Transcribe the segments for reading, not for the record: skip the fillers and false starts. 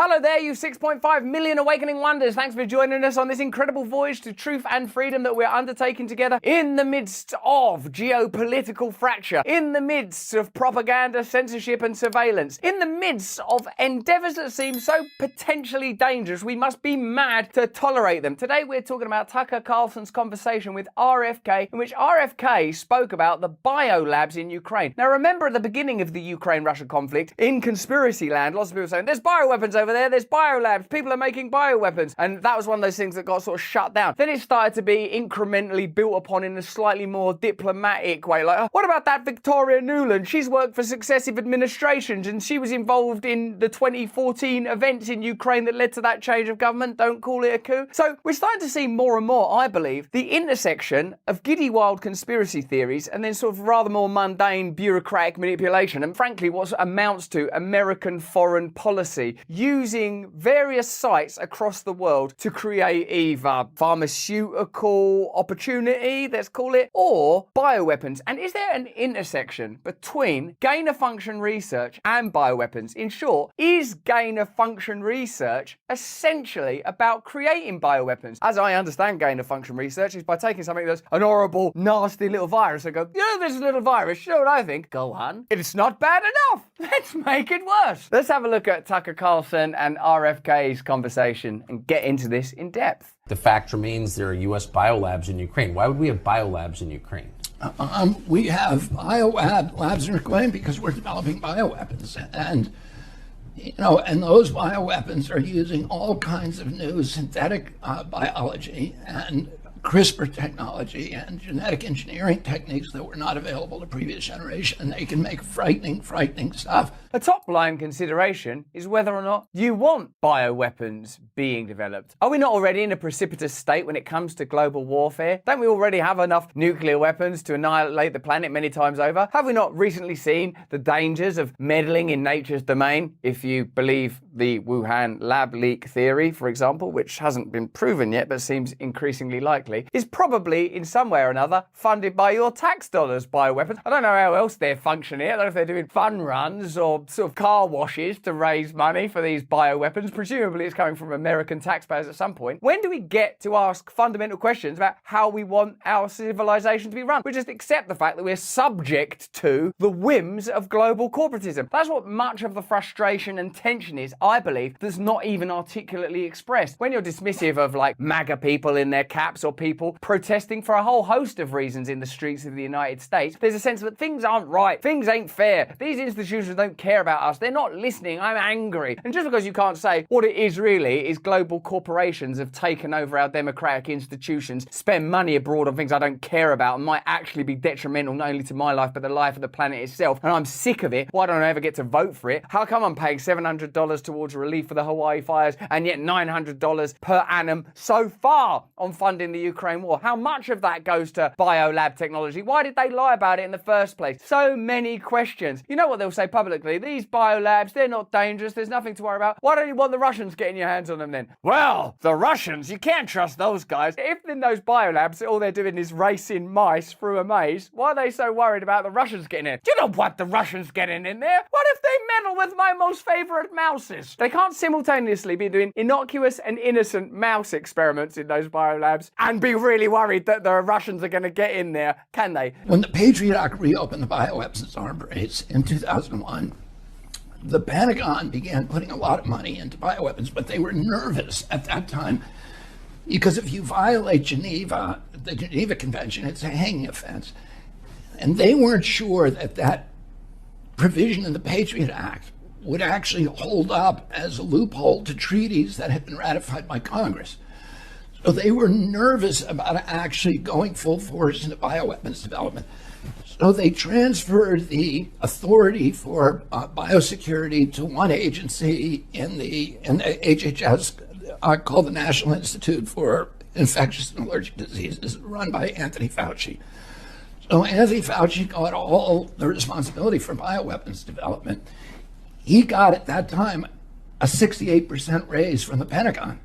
Hello there, you 6.5 million awakening wonders. Thanks for joining us on this incredible voyage to truth and freedom that we're undertaking together in the midst of geopolitical fracture, in the midst of propaganda, censorship and surveillance, in the midst of endeavours that seem so potentially dangerous we must be mad to tolerate them. Today we're talking about Tucker Carlson's conversation with RFK, in which RFK spoke about the biolabs in Ukraine. Now remember, at the beginning of the Ukraine-Russia conflict, in conspiracy land, lots of people saying, there's bioweapons over there, there's biolabs, people are making bioweapons. And that was one of those things that got sort of shut down. Then it started to be incrementally built upon in a slightly more diplomatic way. Like, oh, what about that Victoria Nuland? She's worked for successive administrations and she was involved in the 2014 events in Ukraine that led to that change of government. Don't call it a coup. So we're starting to see more and more, I believe, the intersection of giddy wild conspiracy theories and then sort of rather more mundane bureaucratic manipulation. And frankly, what amounts to American foreign policy, using various sites across the world to create either pharmaceutical opportunity, let's call it, or bioweapons. And is there an intersection between gain-of-function research and bioweapons? In short, is gain-of-function research essentially about creating bioweapons? As I understand gain-of-function research is by taking something that's an horrible, nasty little virus and go, this little virus, you know what I think? Go on. It's not bad enough. Let's make it worse. Let's have a look at Tucker Carlson and RFK's conversation and get into this in depth. The fact remains there are U.S. biolabs in Ukraine. Why would we have biolabs in Ukraine? We have biolabs in Ukraine because we're developing bioweapons. And, and those bioweapons are using all kinds of new synthetic biology and CRISPR technology and genetic engineering techniques that were not available to previous generation, and they can make frightening stuff. A top-line consideration is whether or not you want bioweapons being developed. Are we not already in a precipitous state when it comes to global warfare? Don't we already have enough nuclear weapons to annihilate the planet many times over? Have we not recently seen the dangers of meddling in nature's domain, if you believe the Wuhan lab leak theory, for example, which hasn't been proven yet but seems increasingly likely, is probably in some way or another funded by your tax dollars, bioweapons. I don't know how else they're functioning. I don't know if they're doing fun runs or sort of car washes to raise money for these bioweapons. Presumably it's coming from American taxpayers at some point. When do we get to ask fundamental questions about how we want our civilization to be run? We just accept the fact that we're subject to the whims of global corporatism. That's what much of the frustration and tension is, I believe, that's not even articulately expressed. When you're dismissive of like MAGA people in their caps or people protesting for a whole host of reasons in the streets of the United States, there's a sense that things aren't right, things ain't fair, these institutions don't care about us, they're not listening, I'm angry. And just because you can't say what it is really is global corporations have taken over our democratic institutions, spend money abroad on things I don't care about and might actually be detrimental not only to my life but the life of the planet itself, and I'm sick of it, why don't I ever get to vote for it? How come I'm paying $700 towards relief for the Hawaii fires and yet $900 per annum so far on funding the Ukraine war? How much of that goes to biolab technology? Why did they lie about it in the first place? So many questions. You know what they'll say publicly? These biolabs, they're not dangerous, there's nothing to worry about. Why don't you want the Russians getting your hands on them then? Well, the Russians, you can't trust those guys. If in those biolabs all they're doing is racing mice through a maze, why are they so worried about the Russians getting in? Do you know what the Russians getting in there? What if they meddle with my most favorite mouses? They can't simultaneously be doing innocuous and innocent mouse experiments in those biolabs and be really worried that the Russians are going to get in there, can they? When the Patriot Act reopened the bioweapons arms race in 2001, the Pentagon began putting a lot of money into bioweapons, but they were nervous at that time because if you violate the Geneva Convention, it's a hanging offense. And they weren't sure that that provision in the Patriot Act would actually hold up as a loophole to treaties that had been ratified by Congress. So they were nervous about actually going full force into bioweapons development. So they transferred the authority for biosecurity to one agency in the HHS called the National Institute for Infectious and Allergic Diseases, run by Anthony Fauci. So Anthony Fauci got all the responsibility for bioweapons development. He got at that time a 68% raise from the Pentagon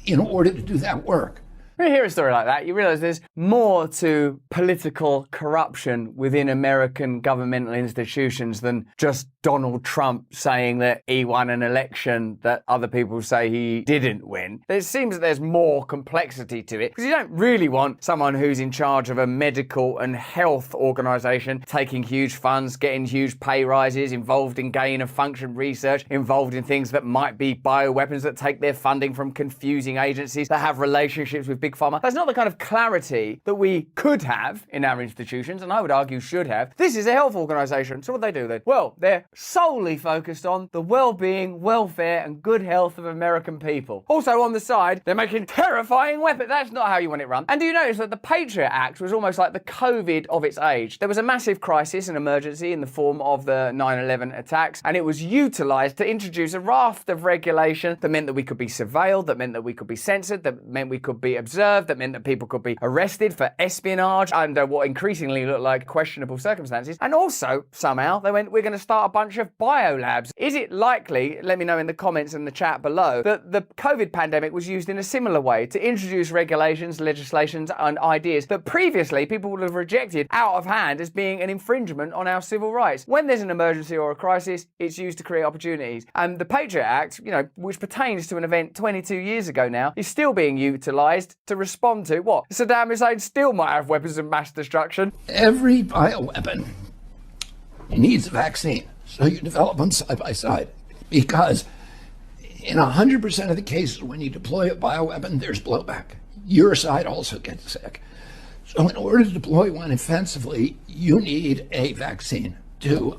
in order to do that work. When you hear a story like that, you realize there's more to political corruption within American governmental institutions than just Donald Trump saying that he won an election that other people say he didn't win. It seems that there's more complexity to it, because you don't really want someone who's in charge of a medical and health organization taking huge funds, getting huge pay rises, involved in gain of function research, involved in things that might be bioweapons that take their funding from confusing agencies that have relationships with big pharma. That's not the kind of clarity that we could have in our institutions, and I would argue should have. This is a health organization, so what do they do then? Well, they're solely focused on the well-being, welfare, and good health of American people. Also on the side, they're making terrifying weapons. That's not how you want it run. And do you notice that the Patriot Act was almost like the COVID of its age? There was a massive crisis and emergency in the form of the 9/11 attacks, and it was utilized to introduce a raft of regulation that meant that we could be surveilled, that meant that we could be censored, that meant we could be observed, that meant that people could be arrested for espionage under what increasingly looked like questionable circumstances. And also, somehow, they went, we're going to start a bunch of biolabs. Is it likely, let me know in the comments and the chat below, that the COVID pandemic was used in a similar way to introduce regulations, legislations, and ideas that previously people would have rejected out of hand as being an infringement on our civil rights? When there's an emergency or a crisis, it's used to create opportunities. And the Patriot Act, which pertains to an event 22 years ago now, is still being utilized to respond to what? Saddam Hussein still might have weapons of mass destruction. Every bioweapon needs a vaccine. So you develop them side by side, because in 100% of the cases when you deploy a bioweapon, there's blowback. Your side also gets sick. So in order to deploy one offensively, you need a vaccine to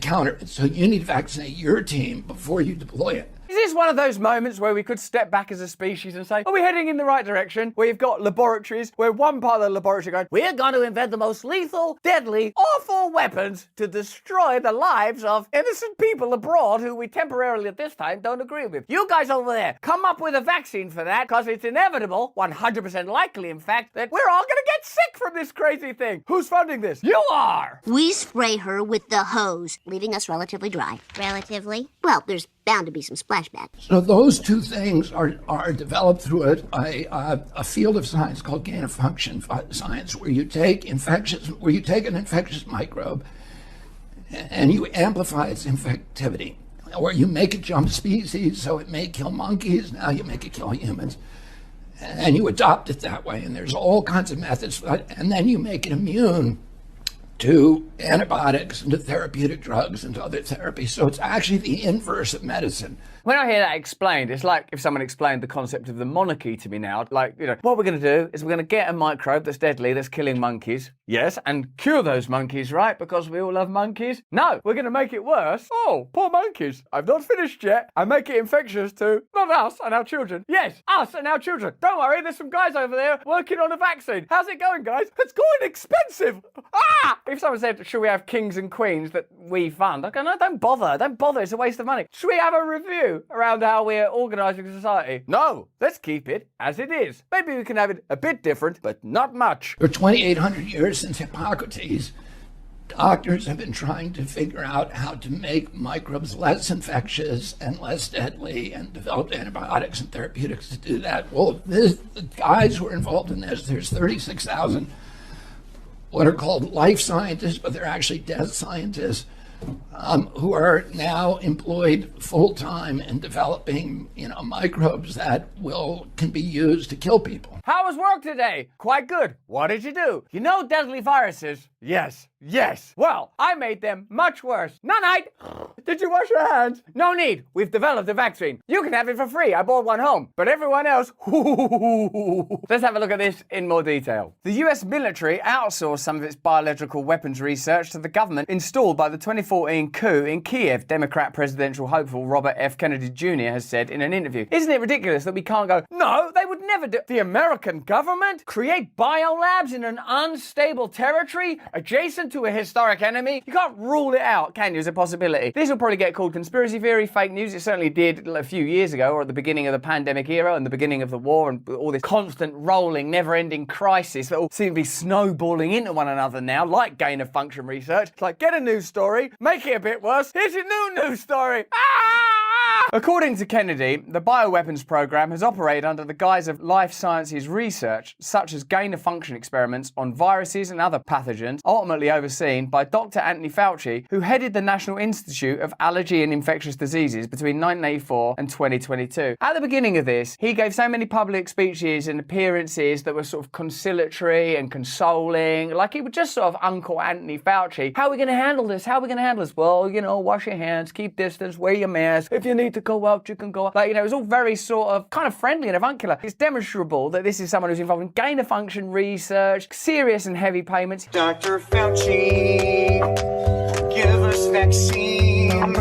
counter it. So you need to vaccinate your team before you deploy it. Is this one of those moments where we could step back as a species and say, are we heading in the right direction? Where you've got laboratories, where one part of the laboratory going, we're going to invent the most lethal, deadly, awful weapons to destroy the lives of innocent people abroad who we temporarily at this time don't agree with. You guys over there, come up with a vaccine for that, because it's inevitable, 100% likely in fact, that we're all going to get sick from this crazy thing. Who's funding this? You are! We spray her with the hose, leaving us relatively dry. Relatively? Well, there's bound to be some splashback. So those two things are developed through a field of science called gain of function science, where you take an infectious microbe and you amplify its infectivity, or you make it jump species, so it may kill monkeys, now you make it kill humans, and you adopt it that way. And there's all kinds of methods, and then you make it immune to antibiotics and to therapeutic drugs and to other therapies. So it's actually the inverse of medicine. When I hear that explained, it's like if someone explained the concept of the monarchy to me now. Like, what we're going to do is we're going to get a microbe that's deadly, that's killing monkeys. Yes, and cure those monkeys, right? Because we all love monkeys. No, we're going to make it worse. Oh, poor monkeys. I've not finished yet. I make it infectious to not us and our children. Yes, us and our children. Don't worry, there's some guys over there working on a vaccine. How's it going, guys? It's going expensive. Ah! If someone said, should we have kings and queens that we fund? I go, no, don't bother. Don't bother. It's a waste of money. Should we have a review around how we're organising society? No, let's keep it as it is. Maybe we can have it a bit different, but not much. For 2,800 years since Hippocrates, doctors have been trying to figure out how to make microbes less infectious and less deadly, and developed antibiotics and therapeutics to do that. Well, the guys who are involved in this, there's 36,000 what are called life scientists, but they're actually death scientists, who are now employed full-time in developing, microbes that can be used to kill people. How was work today? Quite good. What did you do? You know deadly viruses? Yes. Well, I made them much worse. Night. Did you wash your hands? No need. We've developed a vaccine. You can have it for free. I bought one home. But everyone else, let's have a look at this in more detail. The US military outsourced some of its biological weapons research to the government installed by the 2014 coup in Kiev, Democrat presidential hopeful Robert F. Kennedy Jr. has said in an interview. Isn't it ridiculous that we can't go, no, they would never do. The American government create biolabs in an unstable territory adjacent to a historic enemy? You can't rule it out, can you, as a possibility? This will probably get called conspiracy theory, fake news. It certainly did a few years ago, or at the beginning of the pandemic era and the beginning of the war, and all this constant rolling, never-ending crisis that all seem to be snowballing into one another now, like gain of function research. It's like, get a news story, make it a bit worse. Here's your new news story. Ah! According to Kennedy, the bioweapons program has operated under the guise of life sciences research, such as gain-of-function experiments on viruses and other pathogens, ultimately overseen by Dr. Anthony Fauci, who headed the National Institute of Allergy and Infectious Diseases between 1984 and 2022. At the beginning of this, he gave so many public speeches and appearances that were sort of conciliatory and consoling, like he was just sort of Uncle Anthony Fauci. How are we going to handle this? How are we going to handle this? Well, you know, wash your hands, keep distance, wear your mask. If you need to go out, you can go out. Like, you know, it was all very sort of kind of friendly and avuncular. It's demonstrable that this is someone who's involved in gain-of-function research, serious and heavy payments. Dr. Fauci, give us vaccine.